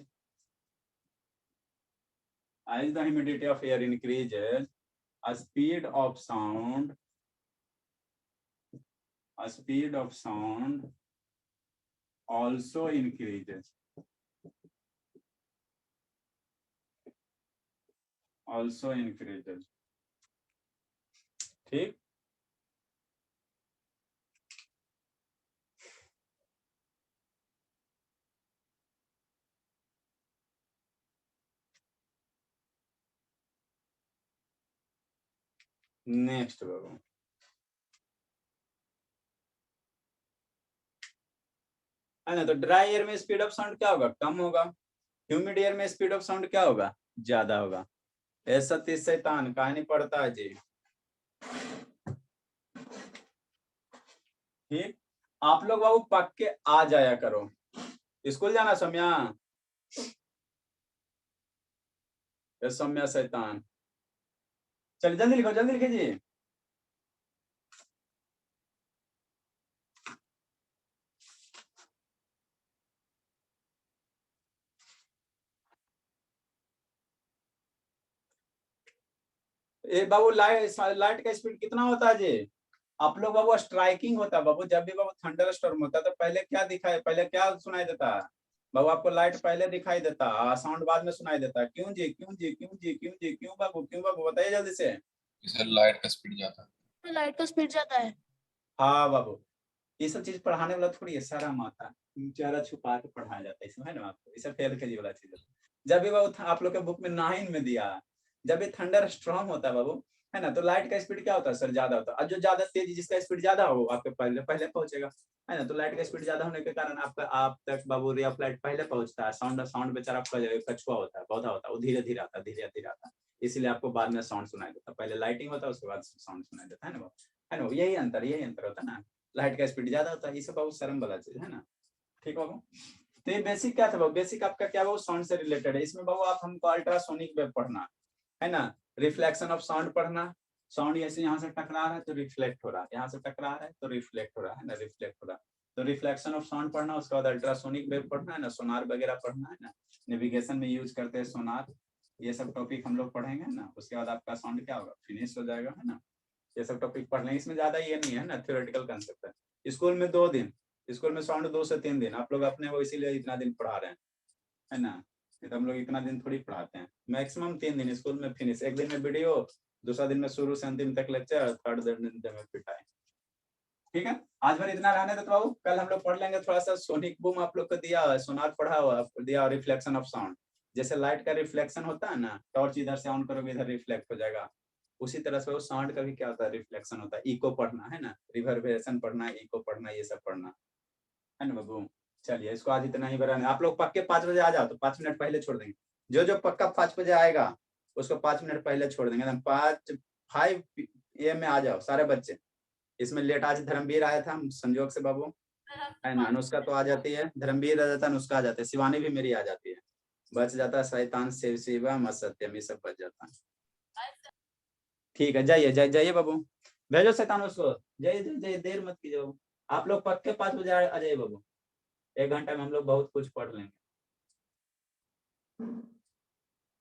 as the humidity of air increases, a speed of sound also increases, ठीक। नेक्स्ट बाबू, है ना। तो ड्राई एयर में स्पीड ऑफ साउंड क्या होगा, कम होगा। ह्यूमिड एयर में स्पीड ऑफ साउंड क्या होगा, ज्यादा होगा। ऐसा तीस शैतान कहानी पढ़ता है जी। ठीक, आप लोग बाबू पक के आ जाया करो, स्कूल जाना सौम्या, सौम्या शैतान। चल जल्दी लिखे जी। ए बाबू लाइट का स्पीड कितना होता है जी। आप लोग बाबू स्ट्राइकिंग होता है बाबू, जब भी बाबू थंडर स्टॉर्म होता है तो पहले क्या दिखाई, पहले क्या सुनाई देता है बाबू, आपको लाइट पहले दिखाई देता है, साउंड बाद में सुनाई देता है। क्यों जी, क्यों जी, क्यों जी, क्यों जी, क्यों बाबू, क्यों बाबू, बताइए जल्दी से। सर लाइट का स्पीड जाता है, तो लाइट का स्पीड जाता है। हाँ बाबू, ये सब चीज पढ़ाने वाला थोड़ी है, सारा माता चेहरा छुपा के पढ़ाया जाता है, इसमें है ना आपको, ये सब फेल के वाला चीज है। जब भी बाबू आप लोग के बुक में 9 में दिया, जब भी थंडर स्ट्रॉम होता है बाबू, है ना, तो लाइट का स्पीड क्या होता है सर, ज्यादा होता है। और जो ज्यादा तेज, जिसका स्पीड ज्यादा हो आपके पहले पहुंचेगा, है ना। तो लाइट का स्पीड ज्यादा होने के कारण आपका आप तक बाबू रे ऑफ लाइट पहले पहुंचता है। साउंड बेचारा आपका कछुआ होता है, पौधा होता है, वो धीरे धीरे आता है, धीरे धीरे आता है, इसलिए आपको बाद में साउंड सुनाई देता है। पहले लाइटिंग होता है, उसके बाद साउंड सुनाई देता है ना, है ना। यही अंतर होता है ना, लाइट का स्पीड ज्यादा होता है, ये सब बहुत शर्म वाला चीज है ना। ठीक बाबू, तो ये बेसिक क्या था बाबू, बेसिक आपका क्या बाबू, साउंड से रिलेटेड है। इसमें बाबू आप हमको अल्ट्रासोनिक वेव पढ़ना है ना, रिफ्लेक्शन ऑफ साउंड पढ़ना। साउंड ऐसे यहाँ से टकरा रहा है तो रिफ्लेक्ट हो रहा है, यहाँ से टकरा रहा है तो रिफ्लेक्ट हो रहा है ना, रिफ्लेक्ट हो रहा है। तो रिफ्लेक्शन ऑफ साउंड पढ़ना, उसके बाद अल्ट्रासोनिक वेव पढ़ना है ना, सोनार वगैरह पढ़ना है ना, नेविगेशन में यूज करते हैं सोनार, ये सब टॉपिक हम लोग पढ़ेंगे ना। उसके बाद आपका साउंड क्या होगा, फिनिश हो जाएगा, है ना। ये सब टॉपिक पढ़ लेंगे, इसमें ज्यादा ये नहीं है ना, थ्योरेटिकल कंसेप्ट है। स्कूल में 2 दिन स्कूल में साउंड 2 से 3 दिन, आप लोग अपने वो इसीलिए इतना दिन पढ़ा रहे हैं, है ना, नहीं तो हम लोग इतना दिन थोड़ी पढ़ाते हैं, मैक्सिमम 3 दिन स्कूल में फिनिश, एक दिन में वीडियो, दूसरा दिन में शुरू से अंतिम तक लेक्चर, थर्ड दिन में पिटाई। ठीक है, आज भर इतना रहने देते बाबू, कल हम लोग पढ़ लेंगे थोड़ा सा सोनिक बूम आप लोग को दिया हुआ है, सोनार पढ़ा हुआ है, दिया रिफ्लेक्शन ऑफ साउंड, जैसे लाइट का रिफ्लेक्शन होता है ना, टॉर्च इधर से ऑन करोगे इधर रिफ्लेक्ट हो जाएगा, उसी तरह से वो साउंड का भी क्या होता है, रिफ्लेक्शन होता है, इको पढ़ना है ना, रिवर्बरेशन पढ़ना, इको पढ़ना, ये सब पढ़ना है ना बाबू। चलिए इसको आज इतना ही बनाने, आप लोग पक्के 5 बजे आ जाओ, तो 5 मिनट पहले छोड़ देंगे, जो पक्का 5 बजे आएगा उसको 5 मिनट पहले छोड़ देंगे, 5 AM में आ जाओ सारे बच्चे। इसमें लेट आज धर्मवीर आया था संजोग से बाबू, है ना, अनुष्का तो आ जाती है, धर्मवीर आ जाता है, अनुष्का आ जाती है, शिवानी भी मेरी आ जाती है, बच जाता है शैतान शिव शिवम असत्यम, ये सब बच जाता है। ठीक है, जाइए जाइए बाबू, भेजो शैतान उसको, जाइए देर मत कीजिए बाबू, आप लोग पक्के 5 बजे आ जाइए बाबू, 1 घंटा में हम लोग बहुत कुछ पढ़ लेंगे।